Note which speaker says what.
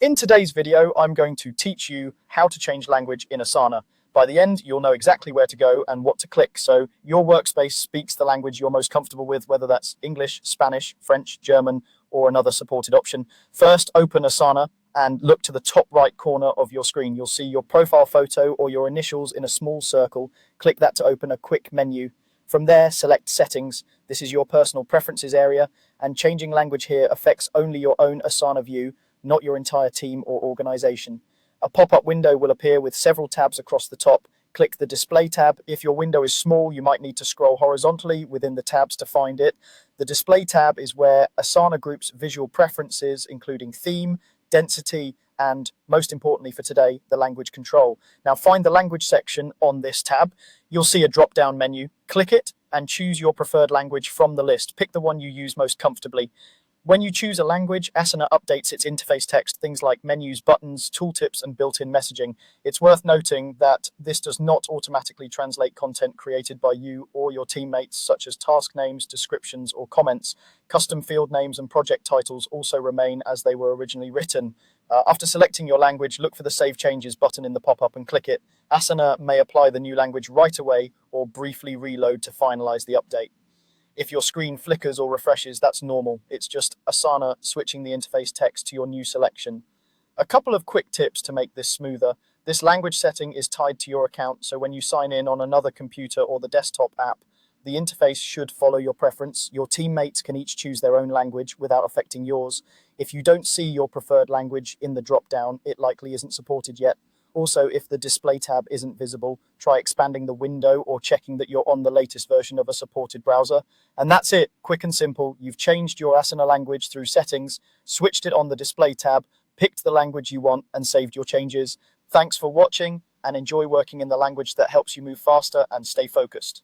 Speaker 1: In today's video, I'm going to teach you how to change language in Asana. By the end, you'll know exactly where to go and what to click, so your workspace speaks the language you're most comfortable with, whether that's English, Spanish, French, German, or another supported option. First, open Asana and look to the top right corner of your screen. You'll see your profile photo or your initials in a small circle. Click that to open a quick menu. From there, select Settings. This is your personal preferences area, and changing language here affects only your own Asana view, not your entire team or organization. A pop-up window will appear with several tabs across the top. Click the Display tab. If your window is small, you might need to scroll horizontally within the tabs to find it. The Display tab is where Asana groups visual preferences, including theme, density, and most importantly for today, the language control. Now find the language section on this tab. You'll see a drop-down menu. Click it and choose your preferred language from the list. Pick the one you use most comfortably. When you choose a language, Asana updates its interface text, things like menus, buttons, tooltips, and built-in messaging. It's worth noting that this does not automatically translate content created by you or your teammates, such as task names, descriptions, or comments. Custom field names and project titles also remain as they were originally written. After selecting your language, look for the Save Changes button in the pop-up and click it. Asana may apply the new language right away or briefly reload to finalize the update. If your screen flickers or refreshes, that's normal. It's just Asana switching the interface text to your new selection. A couple of quick tips to make this smoother. This language setting is tied to your account, so when you sign in on another computer or the desktop app, the interface should follow your preference. Your teammates can each choose their own language without affecting yours. If you don't see your preferred language in the drop-down, it likely isn't supported yet. Also, if the Display tab isn't visible, try expanding the window or checking that you're on the latest version of a supported browser. And that's it, quick and simple. You've changed your Asana language through settings, switched it on the Display tab, picked the language you want, and saved your changes. Thanks for watching, and enjoy working in the language that helps you move faster and stay focused.